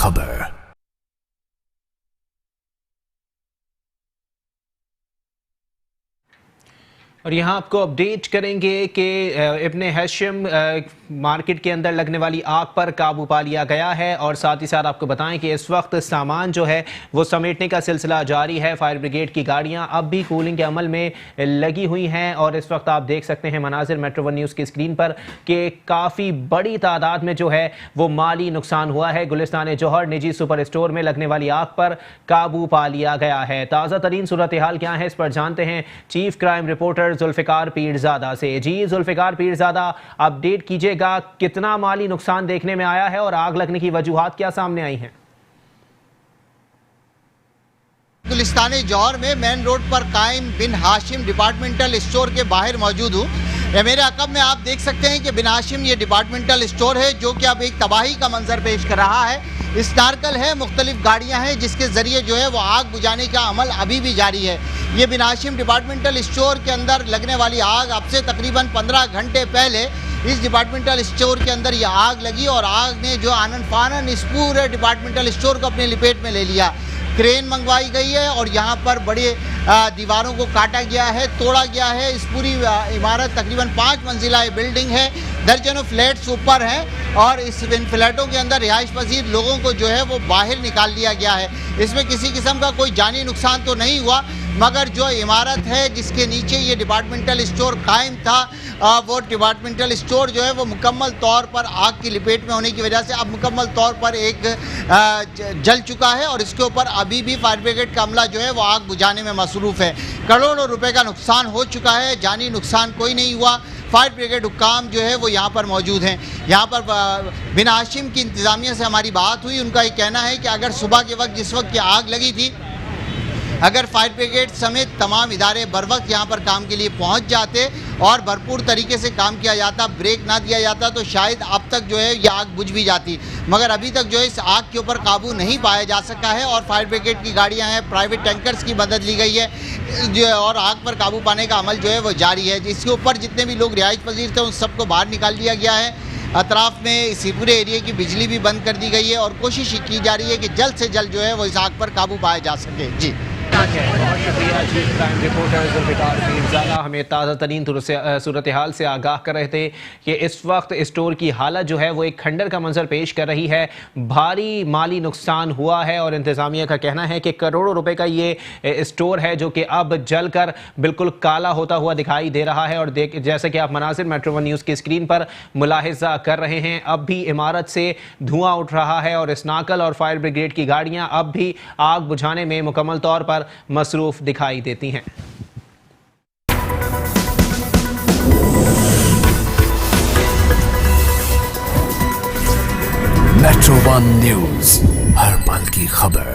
खबर। और यहाँ आपको अपडेट करेंगे कि इब्ने हैशम मार्केट के अंदर लगने वाली आग पर काबू पा लिया गया है और साथ ही साथ आपको बताएं कि इस वक्त सामान जो है वो समेटने का सिलसिला जारी है। फायर ब्रिगेड की गाड़ियाँ अब भी कूलिंग के अमल में लगी हुई हैं और इस वक्त आप देख सकते हैं मनाजिर मेट्रो वन न्यूज़ की स्क्रीन पर कि काफ़ी बड़ी तादाद में जो है वो माली नुकसान हुआ है। गुलिस्तान जौहर निजी सुपर स्टोर में लगने वाली आग पर काबू पा लिया गया है। ताज़ा तरीन सूरत हाल क्या है इस पर जानते हैं chief crime reporter Zulfikar Pirzada से। जी जुल्फिकार पीरजादा, अपडेट कीजिएगा, कितना माली नुकसान देखने में आया है और आग लगने की वजूहात क्या सामने आई हैं? गुलिस्तान जौहर में मेन रोड पर कायम बिन हाशिम डिपार्टमेंटल स्टोर के बाहर मौजूद हूँ। मेरे अकब में आप देख सकते हैं कि बिन हाशिम ये डिपार्टमेंटल स्टोर है जो कि अब एक तबाही का मंजर पेश कर रहा है। स्टारकल है, मुख्तलिफ गाड़ियां हैं जिसके ज़रिए जो है वो आग बुझाने का अमल अभी भी जारी है। ये बिन हाशिम डिपार्टमेंटल स्टोर के अंदर लगने वाली आग अब से तकरीबन 15 घंटे पहले इस डिपार्टमेंटल स्टोर के अंदर ये आग लगी और आग ने जो आनन फानन इस पूरे डिपार्टमेंटल स्टोर को अपने लिपेट में ले लिया। क्रेन मंगवाई गई है और यहाँ पर बड़े दीवारों को काटा गया है, तोड़ा गया है। इस पूरी इमारत तकरीबन 5 मंजिला बिल्डिंग है, दर्जनों फ्लैट्स ऊपर हैं और इस इन फ्लैटों के अंदर रिहाइश पजीर लोगों को जो है वो बाहर निकाल लिया गया है। इसमें किसी किस्म का कोई जानी नुकसान तो नहीं हुआ, मगर जो इमारत है जिसके नीचे ये डिपार्टमेंटल स्टोर कायम था वो डिपार्टमेंटल स्टोर जो है वो मुकम्मल तौर पर आग की लपेट में होने की वजह से अब मुकम्मल तौर पर एक जल चुका है और इसके ऊपर अभी भी फायर ब्रिगेड का अमला जो है वो आग बुझाने में मसरूफ़ है। करोड़ों रुपए का नुकसान हो चुका है, जानी नुकसान कोई नहीं हुआ। फायर ब्रिगेड हुक्काम जो है वो यहाँ पर मौजूद हैं। यहाँ पर बिन हाशिम की इंतज़ामिया से हमारी बात हुई, उनका ये कहना है कि अगर सुबह के वक्त जिस वक्त की आग लगी थी, अगर फायर ब्रिगेड समेत तमाम इदारे बर वक्त यहाँ पर काम के लिए पहुँच जाते और भरपूर तरीके से काम किया जाता, ब्रेक ना दिया जाता, तो शायद अब तक जो है ये आग बुझ भी जाती। मगर अभी तक जो है इस आग के ऊपर काबू नहीं पाया जा सका है और फायर ब्रिगेड की गाड़ियाँ हैं, प्राइवेट टैंकर्स की मदद ली गई है जो और आग पर काबू पाने का अमल जो है वो जारी है। जिसके ऊपर जितने भी लोग रिहाइश पजीर थे उन सबको बाहर निकाल दिया गया है। अतराफ में इस पूरे एरिया की बिजली भी बंद कर दी गई है और कोशिश की जा रही है कि जल्द से जल्द जो है वो इस आग पर काबू पाया जा सके। जी बहुत शुक्रिया chief crime reporter Zulfikar Pirzada, हमें ताज़ा तरीन सूरत हाल से आगाह कर रहे थे कि इस वक्त स्टोर की हालत जो है वो एक खंडर का मंजर पेश कर रही है। भारी माली नुकसान हुआ है और इंतज़ामिया का कहना है कि करोड़ों रुपए का ये स्टोर है जो कि अब जलकर बिल्कुल काला होता हुआ दिखाई दे रहा है। और जैसे कि आप मनाजिर मेट्रो वन न्यूज़ की स्क्रीन पर मुलाहिजा कर रहे हैं, अब भी इमारत से धुआं उठ रहा है और स्नाकल और फायर ब्रिगेड की गाड़ियाँ अब भी आग बुझाने में मुकम्मल तौर पर मसरूफ दिखाई देती हैं। मेट्रो वन न्यूज़, हर पल की खबर।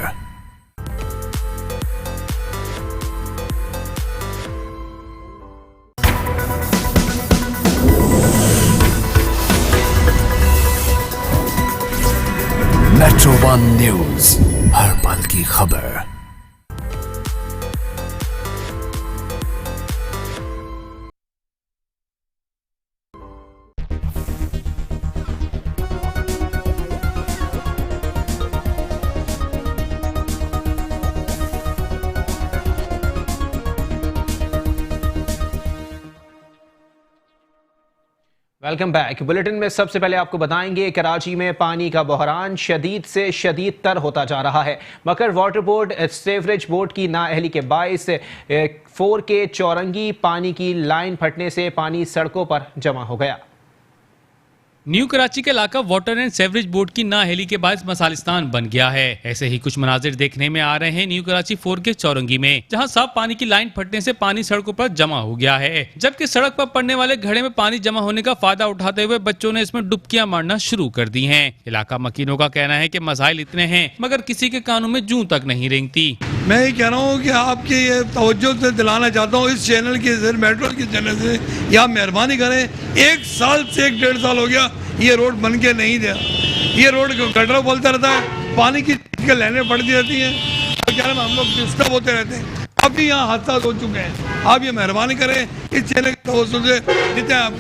मेट्रो वन न्यूज़, हर पल की खबर। Welcome back. बुलेटिन में सबसे पहले आपको बताएंगे कराची में पानी का बहरान शदीद से शदीद तर होता जा रहा है। मकर वाटर बोर्ड सेवरेज बोर्ड की नाअहली के बाइस 4 के चौरंगी पानी की लाइन फटने से पानी सड़कों पर जमा हो गया। न्यू कराची के इलाका वाटर एंड सेवरेज बोर्ड की नाअहली के बायस मसालिस्तान बन गया है। ऐसे ही कुछ मनाजिर देखने में आ रहे हैं न्यू कराची 4 के चौरंगी में, जहां साफ पानी की लाइन फटने से पानी सड़कों पर जमा हो गया है, जबकि सड़क पर पड़ने वाले घड़े में पानी जमा होने का फायदा उठाते हुए बच्चों ने इसमें डुबकियां मारना शुरू कर दी हैं। इलाका मकीनों का कहना है कि मसाइल इतने हैं मगर किसी के कानों में जूं तक नहीं रेंगती। मैं ये कह रहा हूँ कि आपकी ये तवज्जो से दिलाना चाहता हूँ इस चैनल की, मेट्रो के चैनल से, या मेहरबानी करें, 1 साल से 1.5 साल हो गया ये रोड बन के नहीं दिया। ये रोड गटर बोलता रहता है, पानी की लाइनें पड़ती रहती हैं, तो क्या हम लोग डिस्टर्ब होते रहते हैं। अब भी यहाँ हादसा हो चुके हैं। आप ये मेहरबानी करें इस चैनल की तवज्जो से, जितने आप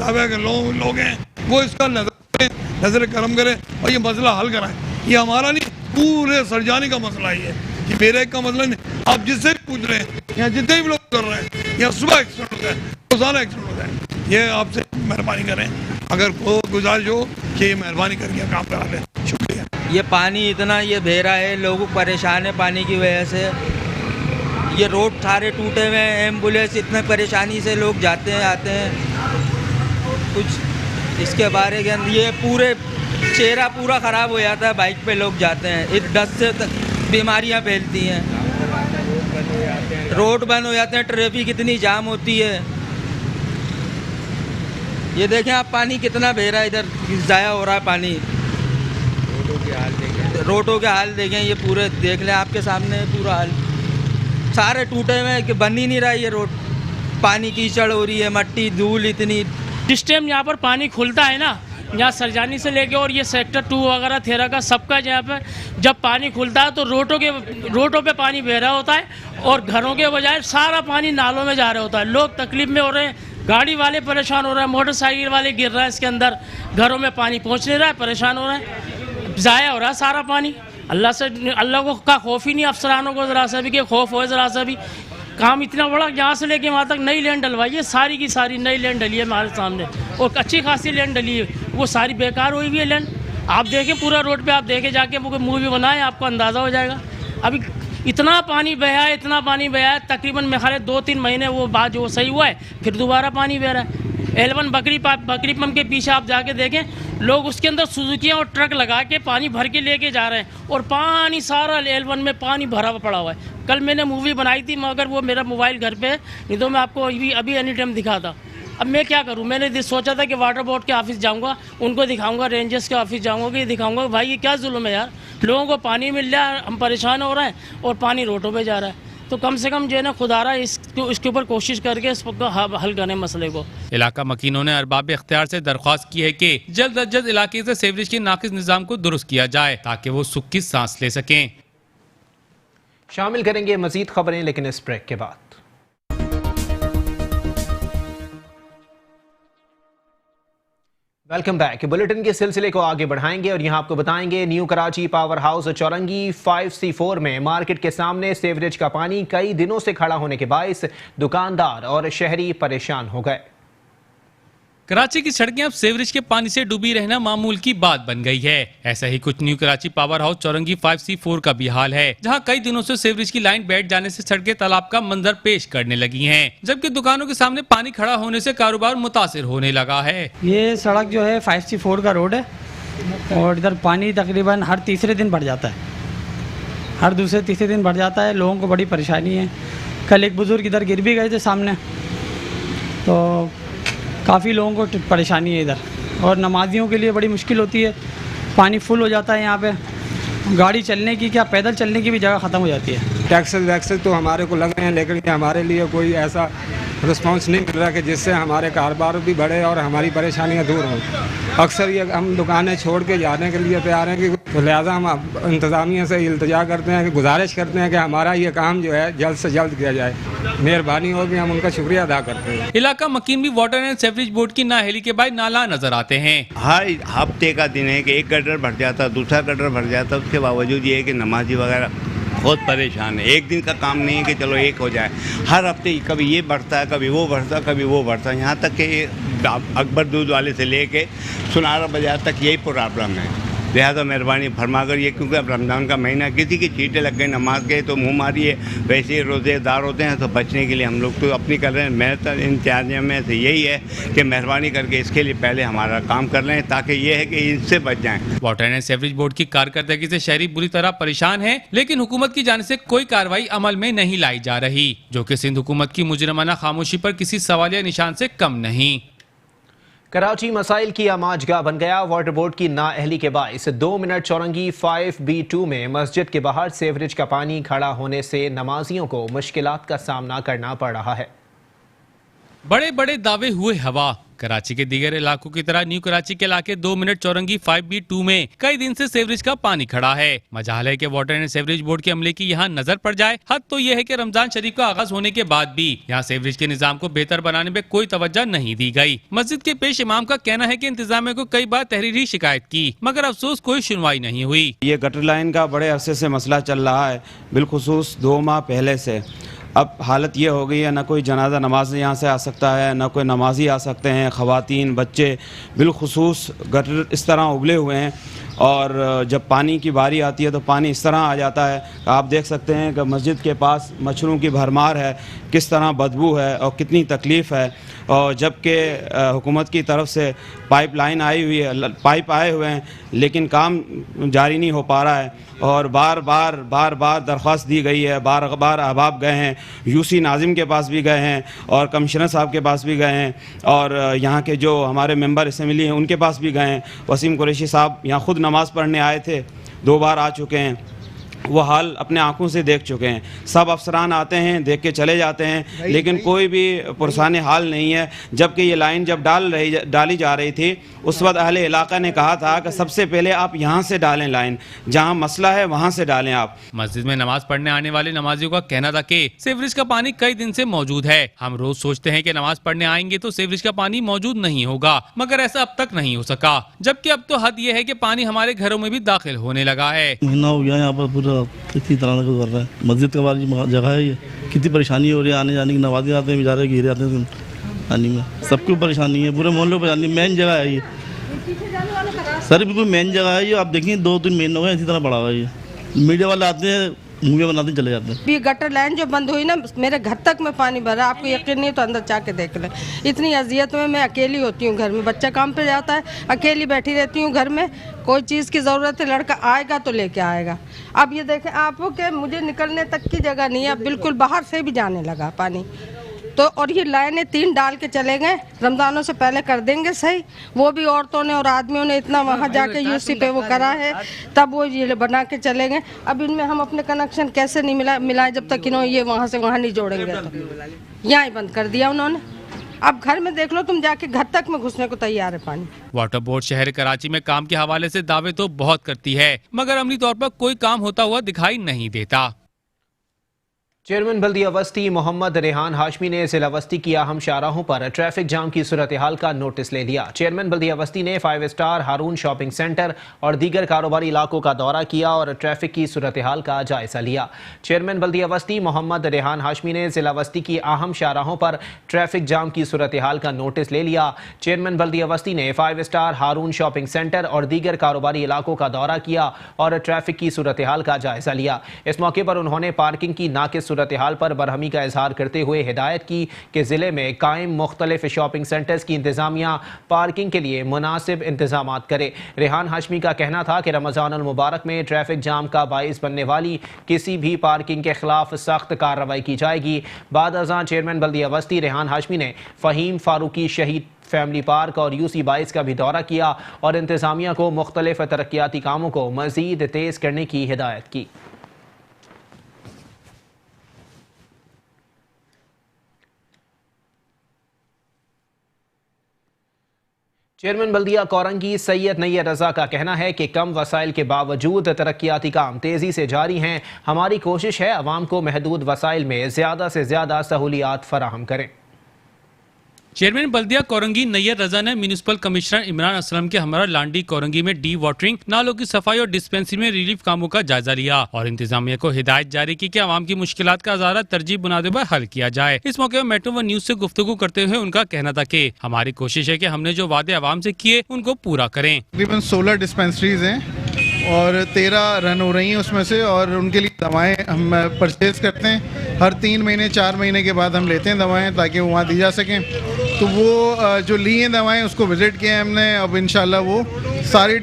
लोग हैं वो इसका नजर करम करें और ये मसला हल कराएं। ये हमारा नहीं पूरे सरजानी का मसला ही है कि मेरे का मसला नहीं। आप जिससे भी पूछ रहे हैं, यहाँ जितने भी लोग कर रहे हैं, यहाँ सुबह एक्सीडेंट होता है, रोजाना एक्सीडेंट होता है। ये आपसे मेहरबानी करें, अगर को गुजारिश हो कि ये मेहरबानी करके काम करा लें। शुक्रिया। ये पानी इतना ये बह रहा है, लोग परेशान है पानी की वजह से। ये रोड सारे टूटे हुए हैं, एम्बुलेंस इतने परेशानी से लोग जाते हैं आते हैं। कुछ इसके बारे के अंदर ये पूरे चेहरा पूरा ख़राब हो जाता है, बाइक पे लोग जाते हैं, इस डस्ट से बीमारियां फैलती हैं, रोड बंद हो जाते हैं, ट्रैफिक इतनी जाम होती है। ये देखें आप पानी कितना बह रहा है, इधर ज़ाया हो रहा है पानी। रोडों के हाल देखें, ये पूरे देख लें, आपके सामने है पूरा हाल, सारे टूटे हुए हैं कि बन ही नहीं रहा ये रोड। पानी कीचड़ हो रही है, मट्टी धूल इतनी। जिस टाइम यहाँ पर पानी खुलता है ना, यहाँ सरजानी से लेके और ये सेक्टर 2 वगैरह थेरा का सबका यहाँ पे जब पानी खुलता है तो रोडों पे पानी बह रहा होता है और घरों के बजाय सारा पानी नालों में जा रहा होता है। लोग तकलीफ में हो रहे हैं, गाड़ी वाले परेशान हो रहे हैं, मोटरसाइकिल वाले गिर रहे हैं इसके अंदर, घरों में पानी पहुँच नहीं रहा है, परेशान हो रहे हैं, ज़ाया हो रहा है सारा पानी। अल्लाह को का खौफ ही नहीं, अफसरानों को ज़रा सा भी कि खौफ हो ज़रा सा भी। काम इतना बड़ा, यहाँ से लेके वहाँ तक नई लैंड डलवाई है, सारी की सारी नई लैंड डली है हमारे सामने, और अच्छी खासी लैंड डली है, वो सारी बेकार हुई हुई है लैंड। आप देखें पूरा रोड पे, आप देखे जाके मूवी बनाएं, आपको अंदाज़ा हो जाएगा। अभी इतना पानी बहा है, इतना पानी बहा है, तकरीबन मेरे ख्याल 2-3 महीने वो बाद जो सही हुआ है, फिर दोबारा पानी बह रहा है। L1 बकरी पंप के पीछे आप जाके देखें, लोग उसके अंदर सुजुकियाँ और ट्रक लगा के पानी भर के लेके जा रहे हैं और पानी सारा L1 में पानी भरा पड़ा हुआ है। कल मैंने मूवी बनाई थी मगर वो मेरा मोबाइल घर पे, नहीं तो मैं आपको अभी एनी टाइम दिखाता। अब मैं क्या करूं, मैंने सोचा था कि वाटर बोर्ड के ऑफिस जाऊंगा, उनको दिखाऊंगा, रेंजर्स के ऑफिस जाऊंगा, कि दिखाऊंगा भाई ये क्या जुल्म है यार, लोगों को पानी मिल रहा है, हम परेशान हो रहे हैं और पानी रोडों पे जा रहा है। तो कम से कम जो है ना खुदारा इसके ऊपर कोशिश करके इसको हल करने मसले को। इलाका मकीनों ने अरबाब इख्तियार से दरख्वास्त की है कि जल्द अज जल्द इलाके से सीवरेज के नाकिस निज़ाम को दुरुस्त किया जाए ताकि वो सुख की सांस ले सकें। शामिल करेंगे मजीद खबरें लेकिन इस ब्रेक के बाद। Welcome back. बुलेटिन के सिलसिले को आगे बढ़ाएंगे और यहां आपको बताएंगे new Karachi power house Chaurangi 5C4 में मार्केट के सामने सीवरेज का पानी कई दिनों से खड़ा होने के बायस दुकानदार और शहरी परेशान हो गए। कराची की सड़कें अब सीवरेज के पानी से डूबी रहना मामूल की बात बन गई है। ऐसा ही कुछ new Karachi power house Chaurangi 5C4 का भी हाल है, जहां कई दिनों से सीवरेज की लाइन बैठ जाने से सड़कें तालाब का मंजर पेश करने लगी हैं, जबकि दुकानों के सामने पानी खड़ा होने से कारोबार मुतासिर होने लगा है। ये सड़क जो है 5C4 का रोड है और इधर पानी तकरीबन हर तीसरे दिन बढ़ जाता है, हर दूसरे तीसरे दिन बढ़ जाता है। लोगों को बड़ी परेशानी है। कल एक बुजुर्ग इधर गिर भी गए थे सामने, तो काफ़ी लोगों को परेशानी है इधर, और नमाजियों के लिए बड़ी मुश्किल होती है। पानी फुल हो जाता है यहाँ पे, गाड़ी चलने की क्या पैदल चलने की भी जगह ख़त्म हो जाती है। टैक्सेस वैक्सेस तो हमारे को लग रहे हैं, लेकिन हमारे लिए कोई ऐसा रिस्पांस नहीं मिल रहा कि जिससे हमारे कारोबार भी बढ़े और हमारी परेशानियां दूर हों। अक्सर ये हम दुकानें छोड़ के जाने के लिए तैयार हैं, कि तो लिहाजा हम इंतज़ामिया से इल्तिजा करते हैं, कि गुजारिश करते हैं कि हमारा ये काम जो है जल्द से जल्द किया जाए। मेहरबानी होगी, हम उनका शुक्रिया अदा करते हैं। इलाका मकीन भी वाटर एंड सीवरेज बोर्ड की नाअहली के बाद नाला नजर आते हैं। हर हफ्ते का दिन है कि एक गटर भर जाता, दूसरा गटर भर जाता, उसके बावजूद ये है कि नमाजी वगैरह बहुत परेशान है। एक दिन का काम नहीं है कि चलो एक हो जाए, हर हफ्ते कभी ये बढ़ता है, कभी वो बढ़ता है, कभी वो बढ़ता है। यहाँ तक कि अकबर दूध वाले से लेके सुनारा बाजार तक यही प्रॉब्लम है। लिहाजा मेहरबानी फरमाकर ये, क्योंकि अब रमज़ान का महीना, किसी की चीटें लग गई नमाज के तो मुँह मारी है, वैसे ही रोज़ेदार होते हैं, तो बचने के लिए हम लोग तो अपनी कर रहे हैं। मेरे इंतजामिया में से यही है कि मेहरबानी करके इसके लिए पहले हमारा काम कर लें, ताकि ये है कि इनसे बच जाएँ। वाटर एंड सीवरेज बोर्ड की कारकर्दगी से शहरी बुरी तरह परेशान है, लेकिन हुकूमत की जानिब से कोई कार्रवाई अमल में नहीं लाई जा रही, जो कि सिंध हुकूमत की मुजरमाना खामोशी पर किसी सवालिया निशान से कम नहीं। कराची मसाइल की आमाजगाह बन गया। वाटर बोर्ड की नाअहली के बाइस 2 मिनट चौरंगी 5B2 में मस्जिद के बाहर सीवरेज का पानी खड़ा होने से नमाजियों को मुश्किलात का सामना करना पड़ रहा है। बड़े बड़े दावे हुए हवा, कराची के दीगर इलाकों की तरह न्यू कराची के इलाके 2 मिनट चौरंगी 5B2 में कई दिन से सीवरेज का पानी खड़ा है। मजाल है कि वाटर एंड सीवरेज बोर्ड के अमले की यहाँ नजर पड़ जाए। हद तो यह है कि रमजान शरीफ का आगाज होने के बाद भी यहाँ सीवरेज के निजाम को बेहतर बनाने में कोई तवज्जो नहीं दी गई। मस्जिद के पेश इमाम का कहना है कि इंतजामिया को कई बार तहरीरी शिकायत की, मगर अफसोस कोई सुनवाई नहीं हुई। ये गटर लाइन का बड़े अरसे से मसला चल रहा है, बिलखुसूस 2 माह पहले से। अब हालत ये हो गई है, ना कोई जनाजा नमाज यहाँ से आ सकता है, ना कोई नमाजी आ सकते हैं। ख़वातीन, बच्चे, बिलखुसूस गटर इस तरह उबले हुए हैं और जब पानी की बारी आती है तो पानी इस तरह आ जाता है। आप देख सकते हैं कि मस्जिद के पास मच्छरों की भरमार है, किस तरह बदबू है और कितनी तकलीफ़ है। और जबकि हुकूमत की तरफ से पाइप लाइन आई हुई है, पाइप आए हुए हैं, लेकिन काम जारी नहीं हो पा रहा है। और बार बार दरख्वास्त दी गई है, बार अहबाब गए हैं, यूसी नाजिम के पास भी गए हैं और कमिश्नर साहब के पास भी गए हैं और यहाँ के जो हमारे मेंबर असम्बली हैं उनके पास भी गए हैं। वसीम कुरैशी साहब यहाँ खुद नमाज़ पढ़ने आए थे, 2 बार आ चुके हैं, वो हाल अपने आंखों से देख चुके हैं। सब अफसरान आते हैं, देख के चले जाते हैं, लेकिन कोई भी पुरसान हाल नहीं है। जबकि ये लाइन जब डाली जा रही थी उस वक्त अहले इलाका ने कहा था कि सबसे पहले आप यहाँ से डालें लाइन, जहाँ मसला है वहाँ से डालें आप। मस्जिद में नमाज पढ़ने आने वाले नमाजियों का कहना था कि सीवरेज का पानी कई दिन से मौजूद है। हम रोज सोचते हैं कि नमाज पढ़ने आएंगे तो सीवरेज का पानी मौजूद नहीं होगा, मगर ऐसा अब तक नहीं हो सका। जबकि अब तो हद यह है कि पानी हमारे घरों में भी दाखिल होने लगा है। महीना हो गया यहाँ पर पूरा इसी तरह से कर रहा है। मस्जिद के बाहर जगह है, ये कितनी परेशानी हो रही है। आने जाने की नवाज़ी आते हैं, बेचारे घिरे आते हैं पानी में, सबको परेशानी है, पूरे मोहल्ले परेशानी। मेन जगह है ये सर, बिल्कुल मेन जगह है ये। आप देखिए 2-3 महीने हो गए इसी तरह पड़ा हुआ है ये। मीडिया वाले आते हैं, मुँह बनाते चले जाते हैं। ये गटर लाइन जो बंद हुई ना, मेरे घर तक में पानी भरा। आपको यकीन नहीं तो अंदर जाके देख लें। इतनी अजियत में मैं अकेली होती हूँ घर में, बच्चा काम पे जाता है, अकेली बैठी रहती हूँ घर में। कोई चीज़ की ज़रूरत है, लड़का आएगा तो लेके आएगा। अब ये देखें आप कि मुझे निकलने तक की जगह नहीं है, बिल्कुल बाहर से भी जाने लगा पानी तो। और ये लाइनें 3 डाल के चले गए, रमज़ानों से पहले कर देंगे सही। वो भी औरतों ने और आदमियों ने इतना वहाँ जाके यूसी पे वो करा है, तब वो ये बना के चले गए। अब इनमें हम अपने कनेक्शन कैसे नहीं मिलाए जब तक इन्होंने ये वहाँ से वहाँ नहीं जोड़ेंगे। तो यहाँ ही बंद कर दिया उन्होंने। अब घर में देख लो तुम, जाके घर तक में घुसने को तैयार है पानी। वाटर बोर्ड शहर कराची में काम के हवाले से दावे तो बहुत करती है, मगर अमली तौर पर कोई काम होता हुआ दिखाई नहीं देता। चेयरमैन बल्दिया वस्ती मोहम्मद रेहान हाशमी ने जिला वस्ती की अहम शाहराहों पर ट्रैफिक जाम की सूरत हाल का नोटिस ले लिया। चेयरमैन बल्दिया वस्ती ने 5 स्टार हारून शॉपिंग सेंटर और दीगर कारोबारी इलाकों का दौरा किया और ट्रैफिक की सूरत हाल का जायजा लिया। चेयरमैन बल्दिया वस्ती मोहम्मद रेहान हाशमी ने जिला वस्ती की अहम शाहराहों पर ट्रैफिक जाम की सूरत हाल का नोटिस ले लिया। चेयरमैन बल्दिया वस्ती ने 5 स्टार हारून शॉपिंग सेंटर और दीगर कारोबारी इलाकों का दौरा किया और ट्रैफिक की सूरत हाल का जायजा लिया। इस मौके पर उन्होंने पार्किंग की नाकिस सूरत हाल पर बरहमी का इजहार करते हुए हिदायत की कि जिले में कायम मुख्तलिफ शॉपिंग सेंटर्स की इंतजामिया पार्किंग के लिए मुनासिब इंतजाम करे। रेहान हाशमी का कहना था कि रमज़ान अल मुबारक में ट्रैफिक जाम का बाइस बनने वाली किसी भी पार्किंग के खिलाफ सख्त कार्रवाई की जाएगी। बाद अज़ां चेयरमैन बल्दिया वस्ती रेहान हाशमी ने फ़हीम फारूकी शहीद फैमिली पार्क और यूसी 22 का भी दौरा किया और इंतजामिया को मुख्तलिफ तरक्याती कामों को मज़ीद तेज़ करने की हिदायत की। चेयरमैन बल्दिया कोरंगी सैयद नैयर रजा का कहना है कि कम वसाइल के बावजूद तरक्याती काम तेज़ी से जारी हैं। हमारी कोशिश है अवाम को महदूद वसाइल में ज़्यादा से ज़्यादा सहूलियात फराहम करें। चेयरमैन बल्दिया कोरंगी नैयर रजा ने म्यूनिसिपल कमिश्नर इमरान असलम के हमरा लांडी कोरंगी में डी वाटरिंग, नालों की सफाई और डिस्पेंसरी में रिलीफ कामों का जायजा लिया और इंतजामिया को हिदायत जारी की कि आवाम की मुश्किलात का हज़ारा तरजीह बुनियादों पर हल किया जाए। इस मौके पर मेट्रो व न्यूज से गुफ्तगू करते हुए उनका कहना था कि हमारी कोशिश है कि हमने जो वादे आवाम से किए उनको पूरा करें। तकरीबन 16 डिस्पेंसरीज हैं और 13 रन हो रही हैं उसमें से, और उनके लिए दवाएं हम परचेज करते हैं। हर 3 महीने 4 महीने के बाद हम लेते हैं दवाएं ताकि वो वहाँ दी जा सकें। तो वो जो ली हैं दवाएं उसको विज़िट किया है हमने। अब इंशाल्लाह वो सारी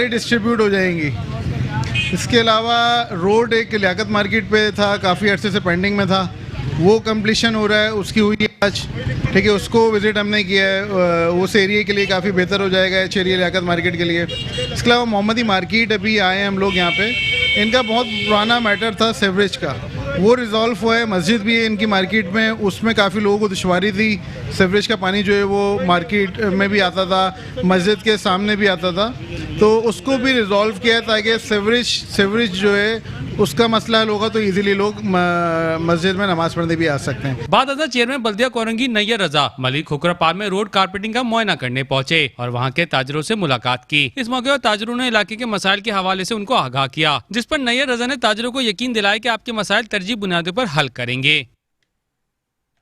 डिस्ट्रीब्यूट हो जाएंगी। इसके अलावा रोड एक लियाकत मार्केट पे था, काफ़ी अर्से से पेंडिंग में था, वो कंप्लीशन हो रहा है, उसकी हुई है आज, ठीक है, उसको विज़िट हमने किया है। उस एरिया के लिए काफ़ी बेहतर हो जाएगा, एच एरिया लियाकत मार्केट के लिए। इसके अलावा मोहम्मदी मार्केट अभी आए हैं हम लोग यहाँ पे। इनका बहुत पुराना मैटर था सीवरेज का, वो रिज़ॉल्व हुआ है। मस्जिद भी है इनकी मार्केट में, उसमें काफ़ी लोगों को दुश्वारी थी। सीवरेज का पानी जो है वो मार्केट में भी आता था, मस्जिद के सामने भी आता था, तो उसको भी रिज़ॉल्व किया ताकि सीवरेज जो है उसका मसला हल होगा तो इजीली लोग मस्जिद में नमाज पढ़ने भी आ सकते हैं। बाद चेयरमैन बल्दिया कोरंगी नैयर रजा मलिक खोखरापार में रोड कारपेटिंग का मुआयना करने पहुंचे और वहां के ताजरों से मुलाकात की। इस मौके पर ताजरों ने इलाके के मसाइल के हवाले से उनको आगाह किया, जिस पर नैयर रजा ने ताजरों को यकीन दिलाया कि आपके मसाइल तरजीह बुनियादों पर हल करेंगे।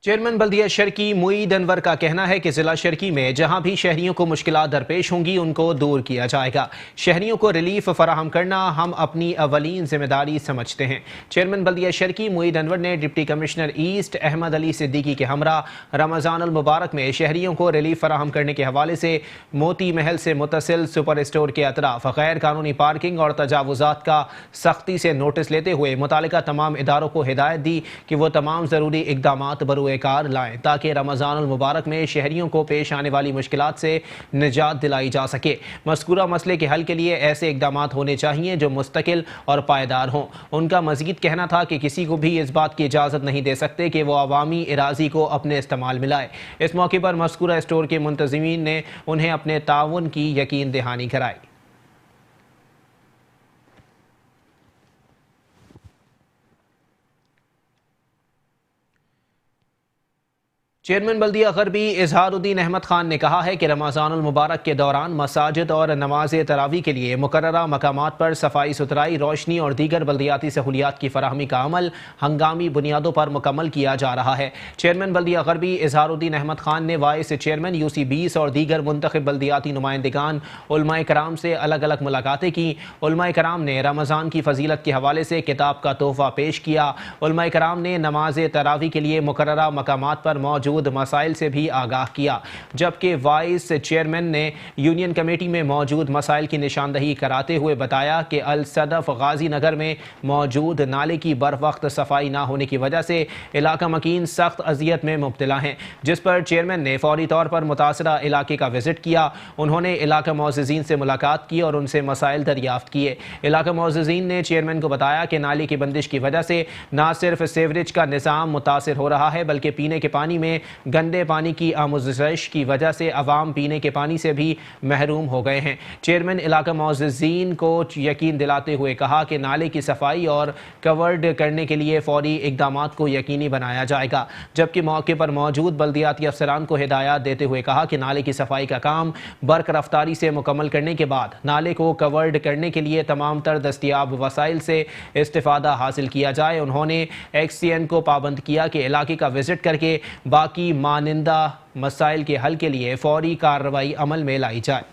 चेयरमैन बल्दिया शर्की मुईद अनवर का कहना है कि जिला शर्की में जहां भी शहरियों को मुश्किलात दरपेश होंगी उनको दूर किया जाएगा। शहरियों को रिलीफ फराहम करना हम अपनी अवलीन जिम्मेदारी समझते हैं। चेयरमैन बल्दिया शर्की मुईद अनवर ने deputy commissioner east Ahmed Ali Siddiqui के हमरा रमज़ान अल मुबारक में शहरियों को रिलीफ फराहम करने के हवाले से मोती महल से मुतसिल सुपर स्टोर के अतराफ गैर कानूनी पार्किंग और तजावुजात का सख्ती से नोटिस लेते हुए मुतालिका तमाम इदारों को हिदायत दी कि वो तमाम ज़रूरी इकदाम बरूए कार लाएं ताकि रमज़ान अल मुबारक में शहरियों को पेश आने वाली मुश्किलात से निजात दिलाई जा सके। मज़कूरा मसले के हल के लिए ऐसे इकदाम होने चाहिए जो मुस्तकिल और पायदार हों। उनका मज़ीद कहना था कि किसी को भी इस बात की इजाज़त नहीं दे सकते कि वो अवामी इराज़ी को अपने इस्तेमाल में लाए। इस मौके पर मज़कूरा स्टोर के मुंतज़मीन ने उन्हें अपने ताउन की यकीन दहानी कराई। चेयरमैन बल्दिया गरबी इजहारुद्दीन अहमद खान ने कहा है कि रमज़ानुल मुबारक के दौरान मसाजिद और नमाज तरावी के लिए मुकर्ररा मकामात पर सफाई सुथराई, रोशनी और दीगर बल्दियाती सहूलियात की फराहमी का अमल हंगामी बुनियादों पर मुकम्मल किया जा रहा है। चेयरमैन बल्दिया गरबी इजहारुद्दीन अहमद खान ने वाइस चेयरमैन UC20 और दीगर मुंतखब बल्दियाती नुमाइंदगान उलमाए कराम से अलग अलग मुलाकातें की। उलमाए कराम ने रमज़ान की फजीलत के हवाले से किताब का तोहफा पेश किया। उलमाए कराम ने नमाज तरावी के लिए मुकर्ररा मकामात पर मौजूद मसाइल से भी आगाह किया, जबकि वाइस चेयरमैन ने यूनियन कमेटी में मौजूद मसाइल की निशानदही कराते हुए बताया कि अल सदफ गाजी नगर में मौजूद नाले की बर वक्त सफाई ना होने की वजह से इलाका मकीन सख्त अजियत में मुब्तला हैं, जिस पर चेयरमैन ने फौरी तौर पर मुतासरा इलाके का विजिट किया। उन्होंने इलाका मुअज़्ज़िज़ीन से मुलाकात की और उनसे मसाइल दरियाफ्त किए। इलाका मुअज़्ज़िज़ीन ने चेयरमैन को बताया कि नाले की बंदिश की वजह से न सिर्फ सीवरेज का निज़ाम मुतासिर हो रहा है बल्कि पीने के पानी में गंदे पानी की आमुज़िश की वजह से अवाम पीने के पानी से भी महरूम हो गए हैं। चेयरमैन इलाका मुअज़्ज़िज़ीन को यकीन दिलाते हुए कहा कि नाले की सफाई और कवर्ड करने के लिए फौरी इकदाम को यकीनी बनाया जाएगा, जबकि मौके पर मौजूद बल्दियाती अफसरान को हिदायत देते हुए कहा कि नाले की सफाई का काम बर्क रफ्तारी से मुकम्मल करने के बाद नाले को कवर्ड करने के लिए तमाम तर दस्तियाब वसाइल से इस्तिफादा हासिल किया जाए। उन्होंने XCN को पाबंद किया कि इलाके का विजिट करके बाकी मानिंदा मसाइल के हल के लिए फौरी कार्रवाई अमल में लाई जाए।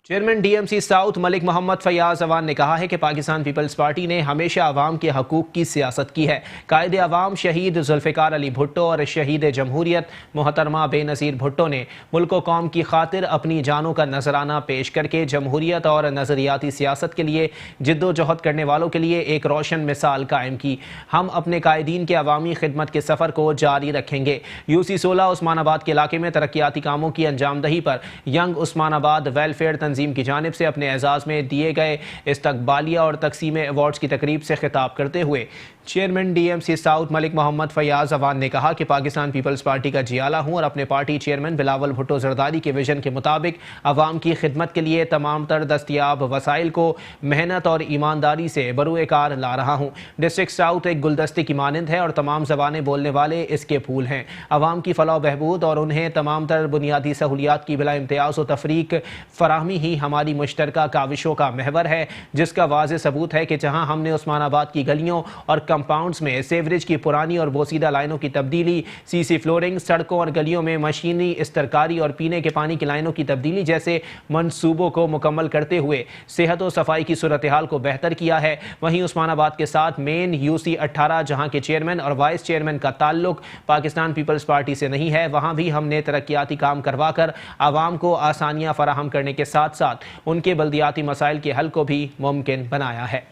Chairman DMC south Malik Mohammad Fayyaz Awan ने कहा है कि पाकिस्तान पीपल्स पार्टी ने हमेशा अवाम के हकूक़ की सियासत की है। कायद अवाम शहीद जुल्फ़िकार अली भुट्टो और शहीद जमहूरियत मोहतरमा बेनज़ीर भुट्टो ने मुल्क व कौम की खातिर अपनी जानों का नजराना पेश करके जमहूरियत और नज़रियाती सियासत के लिए जिद्दोजहद करने वालों के लिए एक रोशन मिसाल कायम की। हम अपने कायदीन के अवामी खिदमत के सफ़र को जारी रखेंगे। UC 16 उस्मानाबाद के इलाके में तरक्याती कामों की अंजामदही पर यंग उस्मानाबाद वेलफेयर तंजीम की जानिब से अपने एजाज़ में दिए गए इस्तकबालिया और तकसीम अवार्ड्स की तकरीब से खिताब करते हुए chairman DMC south Malik Mohammad Fayyaz Awan ने कहा कि पाकिस्तान पीपल्स पार्टी का जियाला हूँ और अपने पार्टी चेयरमैन बिलावल भुट्टो जरदारी के विजन के मुताबिक अवाम की खिदमत के लिए तमाम तर दस्तियाब वसाइल को मेहनत और ईमानदारी से बरूए कार ला रहा हूँ। डिस्ट्रिक्ट साउथ एक गुलदस्ते की मानंद है और तमाम ज़बानें बोलने वाले इसके फूल हैं। अवाम की फलाह बहबूद और उन्हें तमाम तर बुनियादी सहूलियात की बिला इम्तियाज़ व तफरीक फराहमी ही हमारी मुश्तरका काविशों का महवर है, जिसका वाज़ेह सबूत है कि जहाँ हमने उस्मानाबाद की गलियों और कंपाउंड्स में सेवरेज की पुरानी और बोसीदा लाइनों की तब्दीली, CC फ्लोरिंग, सड़कों और गलियों में मशीनी इस्तरकारी और पीने के पानी की लाइनों की तब्दीली जैसे मंसूबों को मुकम्मल करते हुए सेहत और सफाई की सूरत हाल को बेहतर किया है। वहीं उस्मानाबाद के साथ मेन UC 18 जहाँ के चेयरमैन और वाइस चेयरमैन का ताल्लुक पाकिस्तान पीपल्स पार्टी से नहीं है, वहाँ भी हमने तरक्याती काम करवा कर आवाम को आसानियाँ फराहम करने के साथ साथ उनके बल्दियाती मसाइल के हल को भी मुमकिन बनाया है।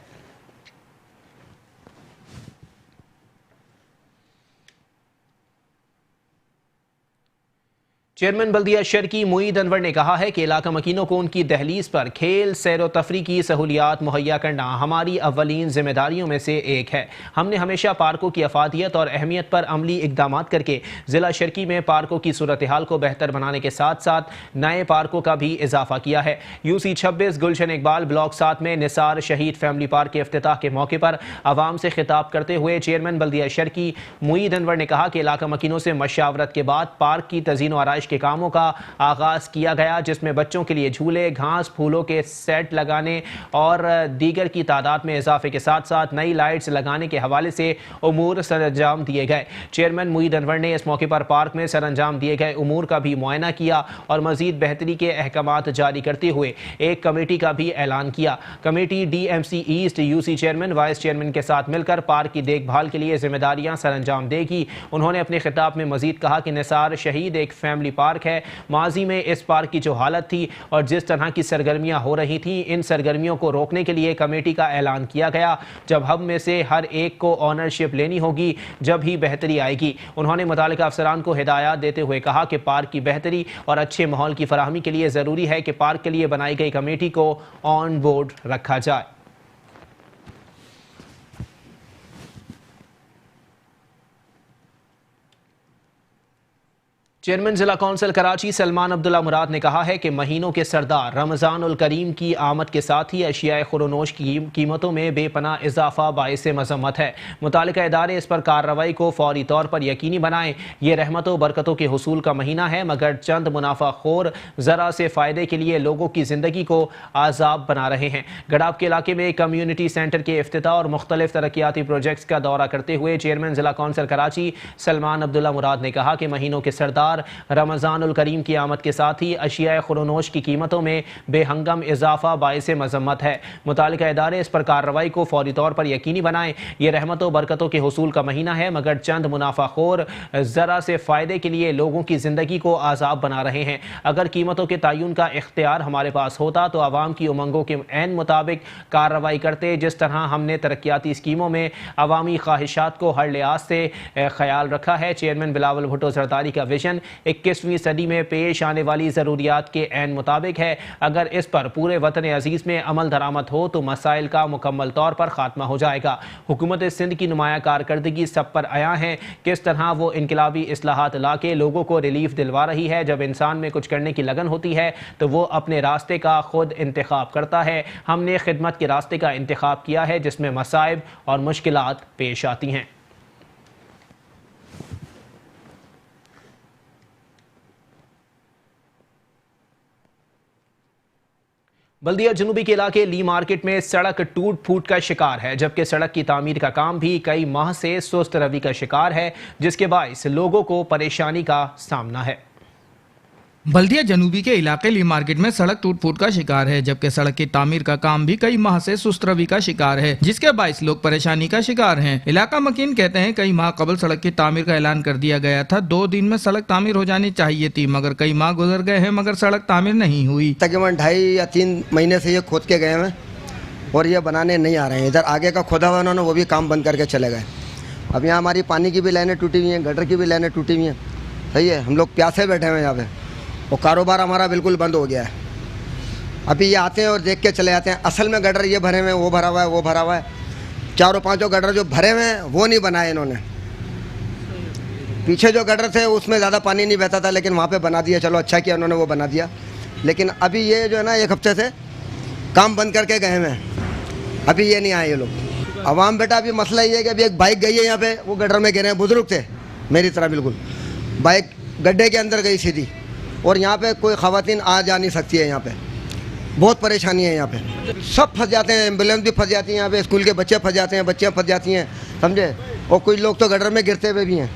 चेयरमैन बल्दिया शर्की मुईद अनवर ने कहा है कि इलाका मकीनों को उनकी दहलीज पर खेल सैर व तफरी की सहूलियात मुहैया करना हमारी अव्वलीन जिम्मेदारियों में से एक है। हमने हमेशा पार्कों की अफादियत और अहमियत पर अमली इकदाम करके ज़िला शर्की में पार्कों की सूरत हाल को बेहतर बनाने के साथ साथ नए पार्कों का भी इजाफा किया है। UC26 गुलशन इकबाल ब्लॉक 7 में निसार शहीद फैमिली पार्क के इफ्तिताह के मौके पर आवाम से खिताब करते हुए चेयरमैन बल्दिया शर्की मुईद अनवर ने कहा कि इलाका मकीनों से मशावरत के बाद पार्क की तज़ीन व आराइश के कामों का आगाज किया गया, जिसमें बच्चों के लिए झूले, घास, फूलों के सेट लगाने और दीगर की तादाद में इजाफे के साथ साथ नई लाइट्स लगाने के हवाले से उमूर सरअंजाम दिए गए। चेयरमैन मुईद अनवर ने इस मौके पर पार्क में सरअंजाम दिए गए उमूर का भी मुआयना किया और मजीद बेहतरी के अहकामात जारी करते हुए एक कमेटी का भी ऐलान किया। Committee DMC east UC chairman, vice chairman के साथ मिलकर पार्क की देखभाल के लिए जिम्मेदारियां सरअंजाम देगी। उन्होंने अपने खिताब में मजीद कहा कि निसार शहीद एक फैमिली पार्क है। माजी में इस पार्क की जो हालत थी और जिस तरह की सरगर्मियां हो रही थी, इन सरगर्मियों को रोकने के लिए कमेटी का ऐलान किया गया। जब हम में से हर एक को ऑनरशिप लेनी होगी, जब ही बेहतरी आएगी। उन्होंने मुतालिका अफसरान को हिदायत देते हुए कहा कि पार्क की बेहतरी और अच्छे माहौल की फराहमी के लिए ज़रूरी है कि पार्क के लिए बनाई गई कमेटी को ऑन बोर्ड रखा जाए। चेयरमैन जिला कौंसिल कराची सलमान अब्दुल्ला मुराद ने कहा है कि महीनों के सरदार रमज़ान उल करीम की आमद के साथ ही अशियाए खुरोनोश की कीमतों में बेपनाह इजाफा बाइस मज़म्मत है। मुतालिका इदारे इस पर कार्रवाई को फौरी तौर पर यकीनी बनाएं। ये रहमतों बरकतों के हुसूल का महीना है, मगर चंद मुनाफाखोर ज़रा से फ़ायदे के लिए लोगों की ज़िंदगी को आज़ाब बना रहे हैं। गडाब के इलाके में कम्यूनिटी सेंटर के इफ्तिताह और मुख्तलिफ तरक्याती प्रोजेक्ट्स का दौरा करते हुए चेयरमैन जिला कौंसिल कराची सलमान अब्दुल्ला मुराद ने कहा कि महीनों के सरदार रमज़ान उल करीम की आमद के साथ ही अशियाए खुरोनोश की कीमतों में बेहंगम इजाफा बाइस मज़म्मत है। मुतालिका इदारे इस पर कार्रवाई को फौरी तौर पर यकीनी बनाएं। ये रहमतों बरकतों के हुसूल का महीना है, मगर चंद मुनाफाखोर ज़रा से फ़ायदे के लिए लोगों की ज़िंदगी को आज़ाब बना रहे हैं। अगर कीमतों के तयन का इख्तियार हमारे पास होता तो आवाम की उमंगों के ऐन मुताबिक कार्रवाई करते। जिस तरह हमने तरक्याती स्कीमों में अवामी ख्वाहिशात को हर लिहाज से ख्याल रखा है। चेयरमैन बिलावल भुट्टो जरदारी का विजन 21वीं सदी में पेश आने वाली ज़रूरियात के ऐन मुताबिक है। अगर इस पर पूरे वतन अजीज़ में अमल दरामद हो तो मसाइल का मुकम्मल तौर पर खात्मा हो जाएगा। हुकूमत सिंध की नुमाया कारकर्दगी सब पर आया है। किस तरह वो इनकलाबी इस्लाहात ला के लोगों को रिलीफ दिलवा रही है। जब इंसान में कुछ करने की लगन होती है तो वो अपने रास्ते का खुद इंतखाब करता है। हमने खिदमत के रास्ते का इंतखाब किया है जिसमें मसाइब और मुश्किलात पेश आती हैं। बल्दिया जनूबी के इलाके ली मार्केट में सड़क टूट फूट का शिकार है, जबकि सड़क की तामीर का काम भी कई माह से सुस्त रवि का शिकार है, जिसके बायस लोगों को परेशानी का सामना है। बल्दिया जनूबी के इलाके ली मार्केट में सड़क टूट फूट का शिकार है, जबकि सड़क की तामीर का काम भी कई माह से सुस्त रवि का शिकार है, जिसके बायस लोग परेशानी का शिकार हैं। इलाका मकीन कहते हैं कई माह कबल सड़क की तामीर का ऐलान कर दिया गया था। 2 दिन में सड़क तामीर हो जानी चाहिए थी, मगर कई माह गुजर गए हैं मगर सड़क तामीर नहीं हुई। तकरीबन 2.5 या 3 महीने से ये खोद के गए हैं और ये बनाने नहीं आ रहे हैं। इधर आगे का खोदा हुआ उन्होंने वो भी काम बंद करके चले गए। अब यहाँ हमारी पानी की भी लाइनें टूटी हुई हैं, गटर की भी लाइनें टूटी हुई हैं। सही है, हम लोग प्यासे बैठे हुए हैं यहाँ पे और कारोबार हमारा बिल्कुल बंद हो गया है। अभी ये आते हैं और देख के चले जाते हैं। असल में गटर ये भरे हुए हैं, वो भरा हुआ है, वो भरा हुआ है। 4-5 गटर जो भरे हुए हैं वो नहीं बनाए इन्होंने। पीछे जो गटर थे उसमें ज़्यादा पानी नहीं बहता था, लेकिन वहाँ पे बना दिया। चलो अच्छा किया उन्होंने, वो बना दिया। लेकिन अभी ये जो है ना 1 हफ्ते से काम बंद करके गए हैं, अभी ये नहीं आए ये लोग। आवाम बेटा अभी मसला ये है कि अभी एक बाइक गई है यहाँ पे, वो गटर में गिरे हैं। बुजुर्ग थे मेरी तरह बिल्कुल, बाइक गड्ढे के अंदर गई सीधी, और यहाँ पे कोई ख़वातीन आ जा नहीं सकती है। यहाँ पे बहुत परेशानी है। यहाँ पे सब फंस जाते हैं, एम्बुलेंस भी फंस जाती है यहाँ पे, स्कूल के बच्चे फंस जाते हैं, बच्चियाँ फंस जाती हैं, समझे। और कुछ लोग तो गटर में गिरते हुए भी हैं,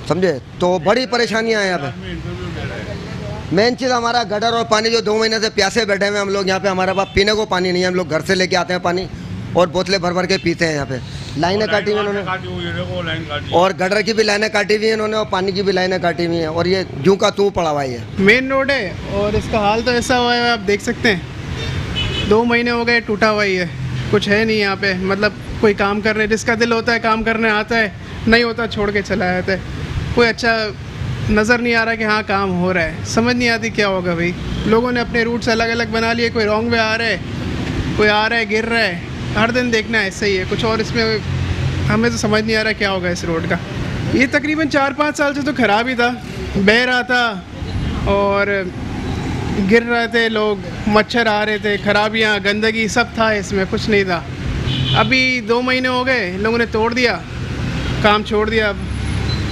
समझे। तो बड़ी परेशानियाँ हैं यहाँ पे। मेन चीज़ हमारा गटर और पानी, जो 2 महीने से प्यासे बैठे हुए हम लोग यहाँ पे। हमारे पास पीने को पानी नहीं है, हम लोग घर से लेके आते हैं पानी और बोतलें भर भर के पीते हैं। यहाँ पे लाइनें काटी हुई उन्होंने, और गटर की भी लाइनें काटी हुई हैं इन्होंने, और पानी की भी लाइनें काटी हुई हैं, और ये जूं का तू पड़ा हुआ है। मेन रोड है और इसका हाल तो ऐसा हुआ है, आप देख सकते हैं। 2 महीने हो गए टूटा हुआ ही है, कुछ है नहीं यहाँ पे। मतलब कोई काम करने, जिसका दिल होता है काम करने आता है, नहीं होता छोड़ के चला जाता है। कोई अच्छा नज़र नहीं आ रहा कि हाँ काम हो रहा है, समझ नहीं आती क्या होगा भाई। लोगों ने अपने रूट्स अलग अलग बना लिए, कोई रॉन्ग वे आ रहा है, कोई आ रहा है गिर रहा है, हर दिन देखना ऐसा ही है कुछ, और इसमें हमें तो समझ नहीं आ रहा क्या होगा इस रोड का। ये तकरीबन 4-5 साल से तो ख़राब ही था, बह रहा था और गिर रहे थे लोग, मच्छर आ रहे थे, खराबियाँ, गंदगी सब था इसमें, कुछ नहीं था। अभी 2 महीने हो गए, लोगों ने तोड़ दिया, काम छोड़ दिया। अब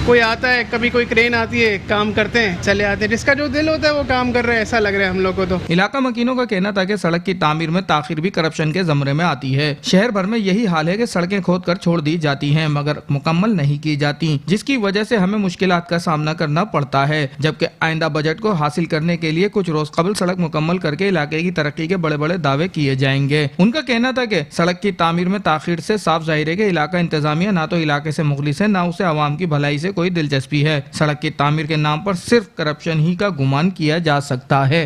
कोई आता है, कभी कोई क्रेन आती है, काम करते हैं, चले आते हैं, जिसका जो दिल होता है वो काम कर रहे हैं, ऐसा लग रहा है हम लोग को। तो इलाका मकीनों का कहना था कि सड़क की तामीर में ताखिर भी करप्शन के जमरे में आती है। शहर भर में यही हाल है कि सड़कें खोद कर छोड़ दी जाती हैं मगर मुकम्मल नहीं की जाती, जिसकी वजह से हमें मुश्किलात का सामना करना पड़ता है। जबकि आइंदा बजट को हासिल करने के लिए कुछ रोज कबल सड़क मुकम्मल करके इलाके की तरक्की के बड़े बड़े दावे किए जाएंगे। उनका कहना था कि सड़क की तामीर में ताखिर से साफ जाहिर है कि इलाका इंतजामिया ना तो इलाके से मुखलिस है, ना उसे आवाम की भलाई से कोई दिलचस्पी है। सड़क की तामीर के नाम पर सिर्फ करप्शन ही का गुमान किया जा सकता है।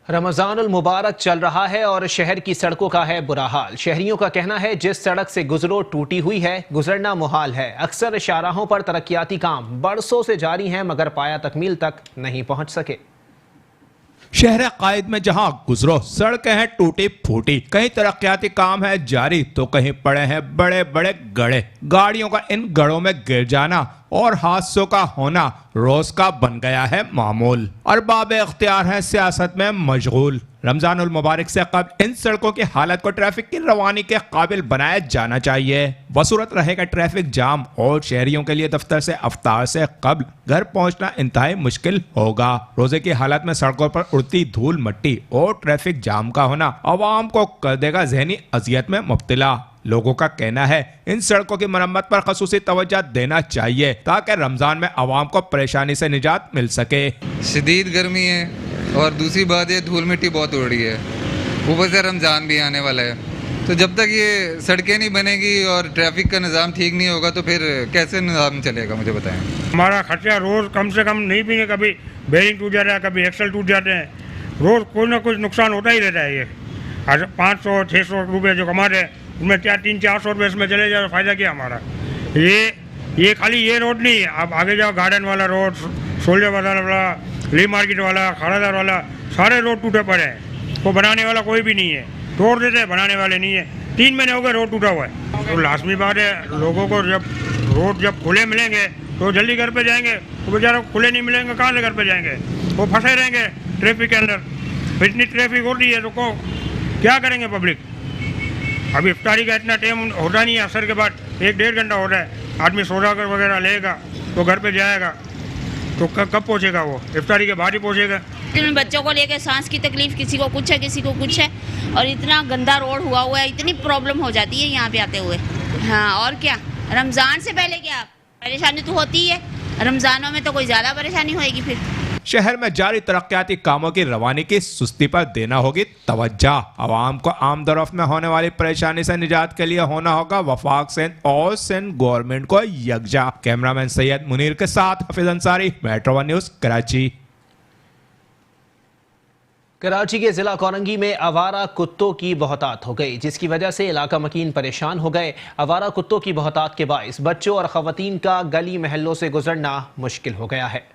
रमजानुल मुबारक चल रहा है और शहर की सड़कों का है बुरा हाल। शहरियों का कहना है जिस सड़क से गुजरो टूटी हुई है, गुजरना मुहाल है। अक्सर शाहराहों पर तरक्याती काम बरसों से जारी हैं मगर पाया तकमील तक नहीं पहुंच सके। शहर कायद में जहां गुजरो सड़कें हैं टूटी फूटी, कहीं तरक्याती काम है जारी तो कहीं पड़े हैं बड़े बड़े गड्ढे। गाड़ियों का इन गड्ढों में गिर जाना और हादसों का होना रोज का बन गया है मामूल। अरबाब इख्तियार है सियासत में मशगूल। रमजानुल मुबारक से कबल इन सड़कों की हालत को ट्रैफिक की रवानी के काबिल बनाया जाना चाहिए। बसूरत रहेगा ट्रैफिक जाम और शहरियों के लिए दफ्तर से अफ्तार से कबल घर पहुंचना इंतहाई मुश्किल होगा। रोजे की हालत में सड़कों पर उड़ती धूल मट्टी और ट्रैफिक जाम का होना अवाम को कर देगा जहनी अजियत में मुब्तला। लोगों का कहना है इन सड़कों की मरम्मत पर खसूसी तवज्जो देना चाहिए ताकि रमजान में अवाम को परेशानी से निजात मिल सके। शदीद गर्मी है और दूसरी बात ये धूल मिट्टी बहुत उड़ रही है, ऊपर से रमजान भी आने वाला है, तो जब तक ये सड़कें नहीं बनेगी और ट्रैफिक का निज़ाम ठीक नहीं होगा तो फिर कैसे निज़ाम चलेगा, मुझे बताएं। हमारा खर्चा रोज़ कम से कम नहीं भी, कभी बेरिंग टूट जाता है, कभी एक्सल टूट जाते हैं, रोज़ कोई ना कुछ नुकसान होता ही रहता है। ये 500-600 रुपये जो कमाते हैं उनमें क्या 300-400 रुपये इसमें चले जाए, फ़ायदा क्या हमारा। ये खाली ये रोड नहीं है, आप आगे जाओ गार्डन वाला रोड, सोल्जर बाजार वाला, ली मार्केट वाला, खाड़ादार वाला, सारे रोड टूटे पड़े हैं। वो बनाने वाला कोई भी नहीं है, तोड़ देते हैं, बनाने वाले नहीं है। 3 महीने हो गए रोड टूटा हुआ है। तो लाजमी बात है लोगों को जब खुले मिलेंगे तो जल्दी घर पे जाएंगे, तो बेचारा खुले नहीं मिलेंगे कहाँ से घर पे जाएंगे, वो फंसे रहेंगे ट्रैफिक के अंदर। इतनी ट्रैफिक हो रही है तो क्या करेंगे पब्लिक। अभी इफ्तारी का इतना टाइम होता नहीं है, असर के बाद 1-1.5 घंटा हो रहा है, आदमी सोडा कर वगैरह लेगा तो घर पे जाएगा तो कब पहुंचेगा, वो इफ्तारी के बाद ही पहुंचेगा। बच्चों को लेकर सांस की तकलीफ, किसी को कुछ है किसी को कुछ है, और इतना गंदा रोड हुआ है, इतनी प्रॉब्लम हो जाती है यहाँ पे आते हुए। हाँ और क्या, रमज़ान से पहले क्या परेशानी तो होती है, रमज़ानों में तो कोई ज़्यादा परेशानी होएगी। फिर शहर में जारी तरक्याती कामों की रवानी की सुस्ती पर देना होगी तवज्जो। आवाम को आमदोरफ्त में होने वाली परेशानी से निजात के लिए होना होगा वफाक सिंध और सिंध गवर्नमेंट को यकजा। कैमरामैन सैयद मुनीर के साथ हफीज अंसारी, मेट्रो 1 न्यूज़, कराची। कराची के जिला कोरंगी में आवारा कुत्तों की बहुतात हो गई, जिसकी वजह से इलाका मकीन परेशान हो गए। आवारा कुत्तों की बहुतात के बाइस बच्चों और खवातीन का गली महल्लों से गुजरना मुश्किल हो गया है।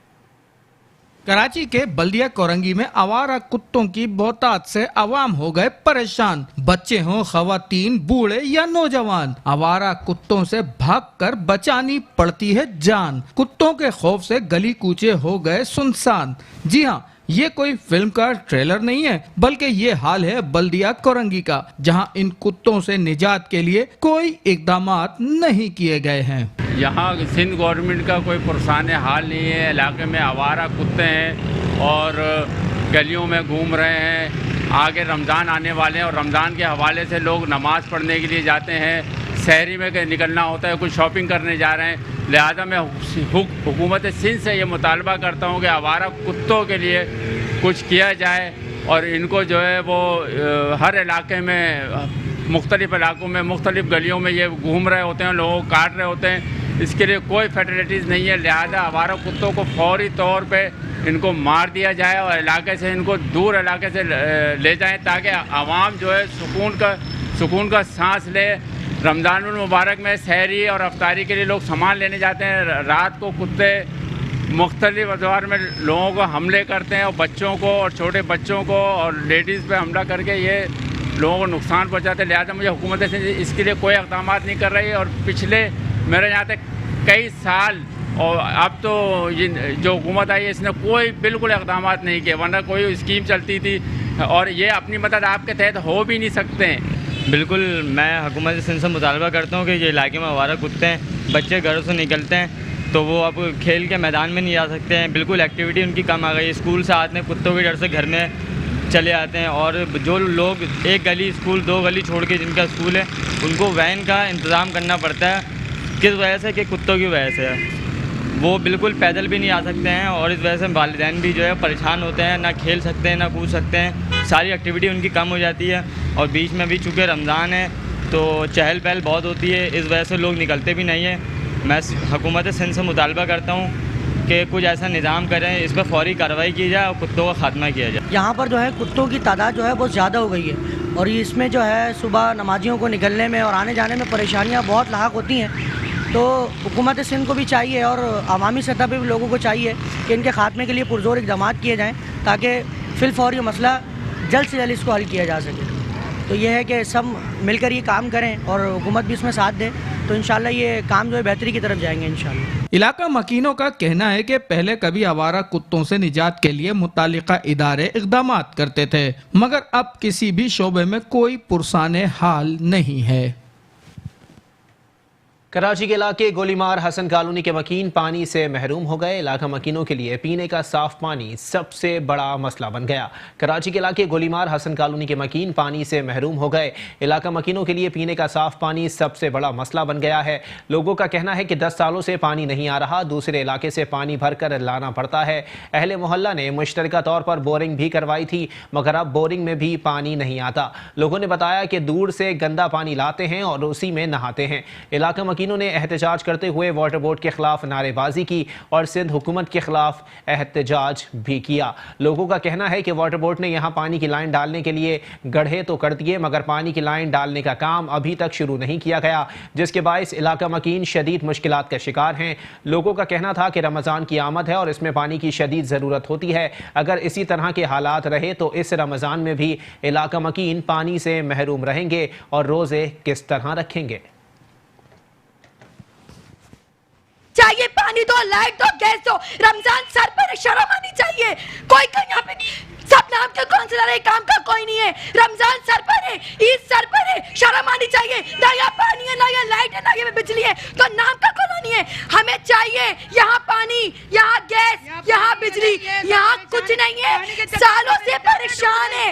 कराची के बल्दिया कोरंगी में आवारा कुत्तों की बहुतात से आवाम हो गए परेशान। बच्चे हों, खवातीन, बूढ़े या नौजवान, आवारा कुत्तों से भागकर बचानी पड़ती है जान। कुत्तों के खौफ से गली कूचे हो गए सुनसान। जी हाँ, ये कोई फिल्म का ट्रेलर नहीं है, बल्कि ये हाल है बल्दिया कोरंगी का, जहां इन कुत्तों से निजात के लिए कोई इकदामात नहीं किए गए हैं। यहाँ सिंध गवर्नमेंट का कोई पुरसान हाल नहीं है। इलाके में आवारा कुत्ते हैं और गलियों में घूम रहे हैं। आगे रमज़ान आने वाले हैं और रमज़ान के हवाले से लोग नमाज़ पढ़ने के लिए जाते हैं, शहरी में निकलना होता है, कुछ शॉपिंग करने जा रहे हैं। लिहाजा मैं हुकूमत सिंध से ये मुतालबा करता हूँ कि आवारा कुत्तों के लिए कुछ किया जाए और इनको जो है वो हर इलाके में, मुख्तलिफ़ इलाकों में, मुख्तलिफ़ गलियों में ये घूम रहे होते हैं, लोगों को काट रहे होते हैं। इसके लिए कोई फैसिलिटीज़ नहीं है। लिहाजा आवारा कुत्तों को फौरी तौर पे इनको मार दिया जाए और इलाके से इनको दूर इलाके से ले जाएं ताकि आवाम जो है सुकून का सांस ले। रमज़ानुल मुबारक में सहरी और अफ्तारी के लिए लोग सामान लेने जाते हैं, रात को कुत्ते मुख्तलिफ अदवार में लोगों को हमले करते हैं और बच्चों को और छोटे बच्चों को और लेडीज़ पे हमला करके ये लोगों को नुकसान पहुंचाते हैं। लिहाजा मुझे हुकूमत इसके लिए कोई इक़दाम नहीं कर रही है और पिछले मेरे यहाँ तक कई साल और अब तो ये जो हुकूमत आई है इसने कोई बिल्कुल इक़दाम नहीं किए, वरना कोई स्कीम चलती थी और ये अपनी मदद आपके तहत हो भी नहीं सकते हैं। बिल्कुल मैं हुकूमत सिंध से मुतालबा करता हूँ कि ये इलाके में आवारा कुत्ते हैं, बच्चे घरों से निकलते हैं तो वो अब खेल के मैदान में नहीं आ सकते हैं, बिल्कुल एक्टिविटी उनकी कम आ गई है। स्कूल से आते हैं कुत्तों के डर से घर में चले आते हैं और जो लोग एक गली स्कूल 2 गली छोड़ के जिनका स्कूल है उनको वैन का इंतज़ाम करना पड़ता है। किस वजह से कि कुत्तों की वजह से है, वो बिल्कुल पैदल भी नहीं आ सकते हैं और इस वजह से वालिदैन भी जो है परेशान होते हैं, ना खेल सकते हैं ना कूद सकते हैं, सारी एक्टिविटी उनकी कम हो जाती है। और बीच में भी चूँकि रमज़ान है तो चहल पहल बहुत होती है, इस वजह से लोग निकलते भी नहीं हैं। मैं हुकूमत सिंध से मुतालबा करता हूँ कि कुछ ऐसा निज़ाम करें, इस पर फौरी कार्रवाई की जाए और कुत्तों का खात्मा किया जाए। यहाँ पर जो है कुत्तों की तादाद जो है बहुत ज़्यादा हो गई है और इसमें जो है सुबह नमाजियों को निकलने में और आने जाने में परेशानियाँ बहुत लाहक होती हैं। तो हुकूमत सिंध को भी चाहिए और अवामी सतह पर भी लोगों को चाहिए कि इनके खात्मे के लिए पुरजोर इक़दाम किए जाएँ ताकि फिलफौरी मसला जल्द से जल्द इसको हल किया जा सके। तो ये है कि सब मिलकर ये काम करें और हुकूमत भी इसमें साथ दे तो इंशाल्लाह ये काम जो है बेहतरी की तरफ जाएंगे इंशाल्लाह। इलाका मकीनों का कहना है कि पहले कभी आवारा कुत्तों से निजात के लिए मुतालिका इदारे इक़दाम करते थे मगर अब किसी भी शोबे में कोई पुरसाने हाल नहीं है। कराची के इलाके गोलीमार हसन कॉलोनी के मकीन पानी से महरूम हो गए। इलाका मकीनों के लिए पीने का साफ पानी सबसे बड़ा मसला बन गया। कराची के इलाके गोलीमार हसन कॉलोनी के मकीन पानी से महरूम हो गए। इलाका मकीनों के लिए पीने का साफ पानी सबसे बड़ा मसला बन गया है। लोगों का कहना है कि 10 सालों से पानी नहीं आ रहा, दूसरे इलाके से पानी भर कर लाना पड़ता है। अहले मोहल्ला ने मुश्तरका तौर पर बोरिंग भी करवाई थी मगर अब बोरिंग में भी पानी नहीं आता। लोगों ने बताया कि दूर से गंदा पानी लाते हैं और उसी में नहाते हैं। इलाका मकीनों ने एहतजाज करते हुए वाटर बोर्ड के खिलाफ नारेबाजी की और सिंध हुकूमत के खिलाफ एहतजाज भी किया। लोगों का कहना है कि वाटर बोर्ड ने यहां पानी की लाइन डालने के लिए गड्ढे तो कर दिए मगर पानी की लाइन डालने का काम अभी तक शुरू नहीं किया गया, जिसके बायस इलाका मकीन शदीद मुश्किलात का शिकार हैं। लोगों का कहना था कि रमज़ान की आमद है और इसमें पानी की शदीद ज़रूरत होती है। अगर इसी तरह के हालात रहे तो इस रमज़ान में भी इलाका मकीन पानी से महरूम रहेंगे और रोज़े किस तरह रखेंगे। चाहिए पानी दो, लाइट दो, गैस दो, रमजान सर पर शर्म आनी चाहिए। कोई यहाँ पे सब नाम के काउंसलर है, काम का कोई नहीं है। रमजान सर पर है, ईद सर पर है, शर्म आनी चाहिए। ना यहाँ पानी है, ना यहाँ लाइट है, ना यहाँ बिजली है, तो नाम का कॉलोनी है। हमें चाहिए यहाँ पानी, यहाँ गैस, यहाँ बिजली, यहाँ कुछ नहीं है। सालों से परेशान है,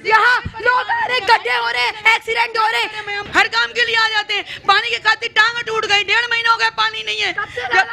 यहाँ लोग आ रहे, गड्ढे हो रहे, एक्सीडेंट हो रहे, हर काम के लिए आ जाते हैं। पानी के खातिर टांगे टूट गई, 1.5 महीना हो गया पानी नहीं है।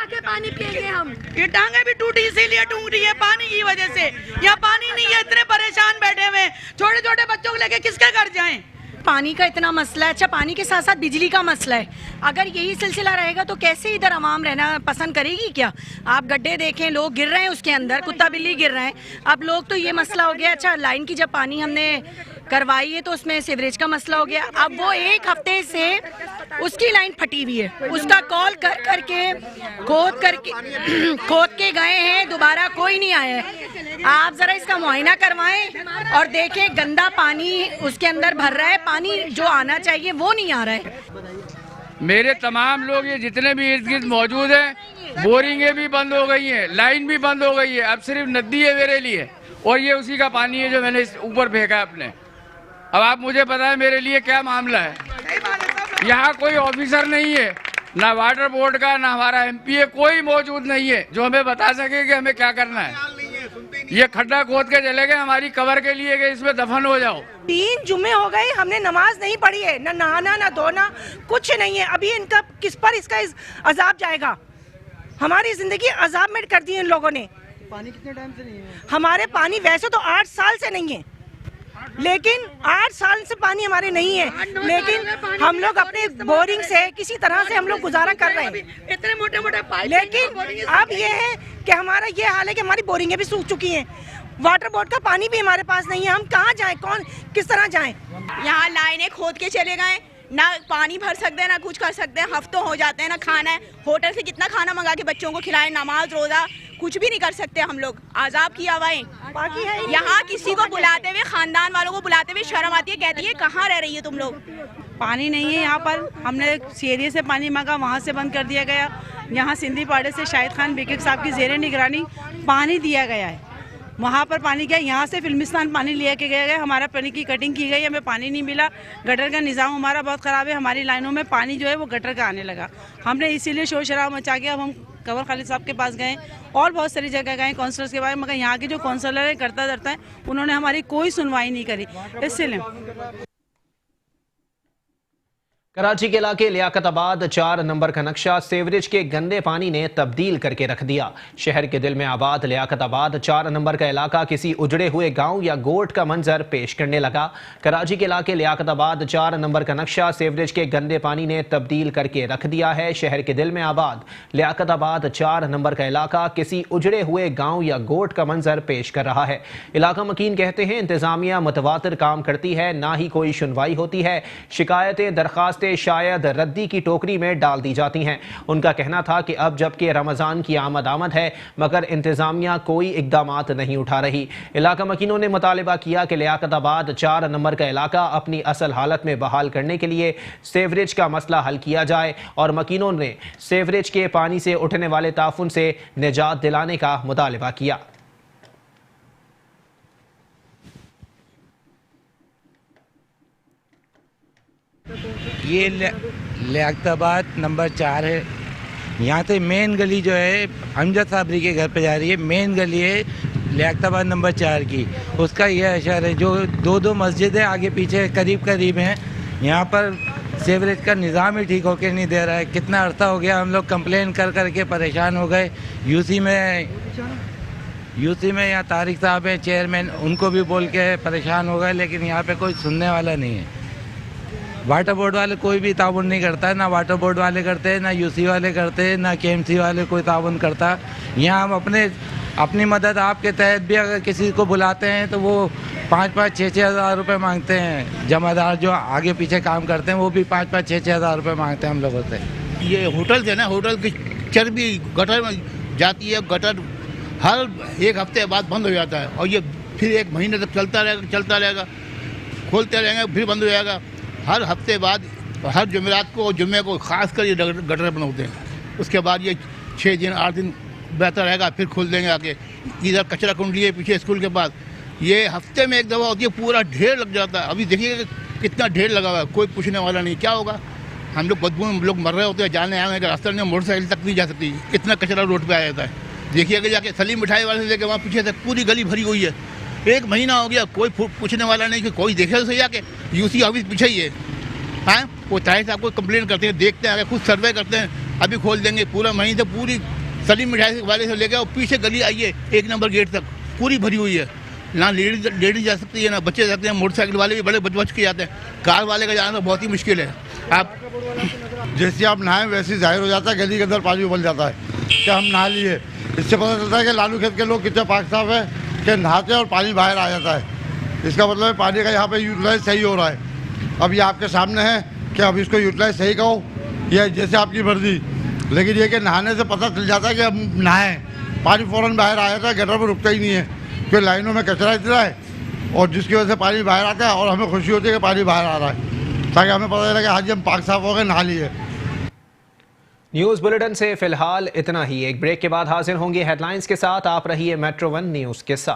के पानी पिएंगे हम, ये टांगे भी टूटी इसीलिए टूट रही है पानी की वजह से। यहाँ पानी नहीं है, इतने परेशान बैठे हुए, छोटे छोटे बच्चों को लेके किसके घर जाएं। पानी का इतना मसला है, अच्छा पानी के साथ साथ बिजली का मसला है। अगर यही सिलसिला रहेगा तो कैसे इधर आवाम रहना पसंद करेगी क्या? आप गड्ढे देखें, लोग गिर रहे हैं उसके अंदर, कुत्ता बिल्ली गिर रहे हैं। अब लोग तो ये मसला हो गया, अच्छा लाइन की जब पानी हमने करवाई है तो उसमें सीवरेज का मसला हो गया। अब वो 1 हफ्ते से उसकी लाइन फटी हुई है, उसका कॉल कर करके खोद के गए हैं, दोबारा कोई नहीं आया है। आप जरा इसका मुआयना करवाएं और देखें, गंदा पानी उसके अंदर भर रहा है, पानी जो आना चाहिए वो नहीं आ रहा है। मेरे तमाम लोग ये जितने भी इर्द गिर्द मौजूद हैं, बोरिंगें भी बंद हो गई हैं, लाइन भी बंद हो गई है, अब सिर्फ नदी है मेरे लिए और ये उसी का पानी है जो मैंने ऊपर फेंका है अपने। अब आप मुझे बताएं मेरे लिए क्या मामला है। यहाँ कोई ऑफिसर नहीं है, ना वाटर बोर्ड का, ना हमारा एमपीए, कोई मौजूद नहीं है जो हमें बता सके कि हमें क्या करना है। ये खड्डा खोद के चले गए हमारी कवर के लिए कि इसमें दफन हो जाओ। 3 जुम्मे हो गए, हमने नमाज नहीं पढ़ी है, ना नहाना ना धोना कुछ नहीं है। अभी इनका किस पर इसका अजाब जाएगा? हमारी जिंदगी अजाब में कर दी इन लोगों ने। पानी कितने टाइम से नहीं है? हमारे पानी वैसे तो 8 साल से नहीं है, लेकिन 8 साल से पानी हमारे नहीं है, लेकिन हम लोग अपने बोरिंग से किसी तरह से हम लोग गुजारा कर रहे हैं। इतने मोटे मोटे पाइप, लेकिन अब ये है कि हमारा ये हाल है कि हमारी बोरिंगें भी सूख चुकी हैं, वाटर बोर्ड का पानी भी हमारे पास नहीं है। हम कहाँ जाएं, कौन किस तरह जाएं? यहाँ लाइनें खोद के चले गए, ना पानी भर सकते हैं ना कुछ कर सकते हैं। हफ्तों हो जाते हैं, ना खाना है, होटल से कितना खाना मंगा के बच्चों को खिलाएं, नमाज रोजा कुछ भी नहीं कर सकते हम लोग। आजाब की हवाएं बाकी है। यहाँ किसी को बुलाते हुए, खानदान वालों को बुलाते हुए शर्म आती है, कहती है कहाँ रह रही है तुम लोग। पानी नहीं है यहाँ पर। हमने एरिया से पानी मांगा, वहाँ से बंद कर दिया गया। यहाँ सिंधी पाड़े से शाहिद खान बेगम साहब की ज़ेरे निगरानी पानी दिया गया है, वहाँ पर पानी गया। यहाँ से फिल्मिस्तान पानी ले के गया गया, हमारा पानी की कटिंग की गई, हमें पानी नहीं मिला। गटर का निज़ाम हमारा बहुत ख़राब है, हमारी लाइनों में पानी जो है वो गटर का आने लगा। हमने इसीलिए शोर शराबा मचा के अब हम कंवर खालिद साहब के पास गए और बहुत सारी जगह गए, काउंसलर्स के पास, मगर यहाँ के जो काउंसलर है करता धरता है, उन्होंने हमारी कोई सुनवाई नहीं करी। इसलिए कराची के इलाके लियाकताबाद 4 नंबर का नक्शा सीवरेज के गंदे पानी ने तब्दील करके रख दिया। शहर के दिल में आबाद लियाकताबाद 4 नंबर का इलाका किसी उजड़े हुए गांव या गोट का मंजर पेश करने लगा। कराची के इलाके लियाकताबाद 4 नंबर का नक्शा सीवरेज के गंदे पानी ने तब्दील करके रख दिया है। शहर के दिल में आबाद लियाकताबाद 4 नंबर का इलाका किसी उजड़े हुए गाँव या गोट का मंजर पेश कर रहा है। इलाका मकीन कहते हैं इंतजामिया मुतवातिर काम करती है, ना ही कोई सुनवाई होती है। शिकायतें दरखास्तें शायद रद्दी की टोकरी में डाल दी जाती हैं। उनका कहना था कि अब जबकि रमज़ान की आमद है मगर इंतज़ामिया कोई इक़दामात नहीं उठा रही। इलाका मकीनों ने मुतालिबा किया कि लियाकताबाद 4 नंबर का इलाका अपनी असल हालत में बहाल करने के लिए सीवरेज का मसला हल किया जाए और मकीनों ने सीवरेज के पानी से उठने वाले ताफुन से निजात दिलाने का मुतालिबा किया। ये लियाकताबाद नंबर 4 है। यहाँ से मेन गली जो है अमजद साबरी के घर पे जा रही है, मेन गली है लियाकताबाद नंबर 4 की। उसका यह अशर है, जो 2 मस्जिदें आगे पीछे करीब हैं, यहाँ पर सीवरेज का निज़ाम ही ठीक होकर नहीं दे रहा है। कितना अर्सा हो गया हम लोग कंप्लेन कर के परेशान हो गए। यूसी में यहाँ तारिक साहब हैं चेयरमैन, उनको भी बोल के परेशान हो गए, लेकिन यहाँ पे कोई सुनने वाला नहीं है। वाटर बोर्ड वाले कोई भी ताउन नहीं करता है, ना वाटर बोर्ड वाले करते हैं, ना यूसी वाले करते हैं, ना केएमसी वाले कोई ताउन करता। यहाँ हम अपनी मदद आपके तहत भी अगर किसी को बुलाते हैं तो वो 5-5, 6-6 हज़ार रुपये मांगते हैं। जमादार जो आगे पीछे काम करते हैं वो भी 5-5, 6-6 हज़ार रुपये मांगते हैं हम लोगों से। ये होटल है ना, होटल की चर्बी गटर में जाती है, गटर हर 1 हफ्ते बाद बंद हो जाता है और ये फिर 1 महीने तक चलता रहेगा, खोलते रहेंगे फिर बंद हो जाएगा। हर हफ्ते बाद हर जुमेरात को, जुम्मे को खास कर ये गटर बंद होते हैं। उसके बाद ये 6 दिन 8 दिन बेहतर रहेगा, फिर खोल देंगे आके। इधर कचरा कुंडी है पीछे स्कूल के पास, ये हफ्ते में 1 दफ़ा होती है, पूरा ढेर लग जाता है। अभी देखिए कितना ढेर लगा हुआ है, कोई पूछने वाला नहीं। क्या होगा, हम लोग बदबू में लोग मर रहे होते हैं, जाने आने का रास्ता नहीं, मोटरसाइकिल तक नहीं जा सकती, इतना कचरा रोड पर आ जाता है। देखिए अगर जाके सलीम मिठाई वाले से लेकर वहाँ पीछे तक पूरी गली भरी हुई है। 1 महीना हो गया, कोई पूछने वाला नहीं कि कोई देखे उसे जाके। यूसी ऑफिस पीछे ही है, हाँ, वो ताहिर साहब को कंप्लेन करते हैं, देखते हैं, अगर खुद सर्वे करते हैं, अभी खोल देंगे। पूरा महीने से पूरी सलीम मिठाई वाले से लेकर और पीछे गली आई है 1 नंबर गेट तक पूरी भरी हुई है। ना लेडीज जा सकती है, ना बच्चे जाते हैं, मोटरसाइकिल वाले भी बड़े बच के जाते हैं, कार वाले का जाना तो बहुत ही मुश्किल है। आप जैसे आप नहाएं वैसे ही जाहिर हो जाता है, गली के अंदर पानी उबल जाता है कि हम नहा लिए। इससे पता चलता है कि लालू खेत के लोग कितने पाक साफ है कि नहाते हैं और पानी बाहर आ जाता है। इसका मतलब है पानी का यहाँ पे यूटिलाइज सही हो रहा है। अब ये आपके सामने है कि अब इसको यूटिलाइज सही कहो या जैसे आपकी मर्जी, लेकिन ये कि नहाने से पता चल जाता है कि अब नहाएं, पानी फ़ौरन बाहर आ जाता है, गटर में रुकता ही नहीं है क्योंकि लाइनों में कचरा इतना है और जिसकी वजह से पानी बाहर आता है और हमें खुशी होती है कि पानी बाहर आ रहा है, ताकि हमें पता चले कि आज हम पाक साफ हो गए, नहा लिए। न्यूज़ बुलेटिन से फिलहाल इतना ही। एक ब्रेक के बाद हाजिर होंगे हेडलाइंस के साथ। आप रहिए मेट्रो 1 न्यूज़ के साथ।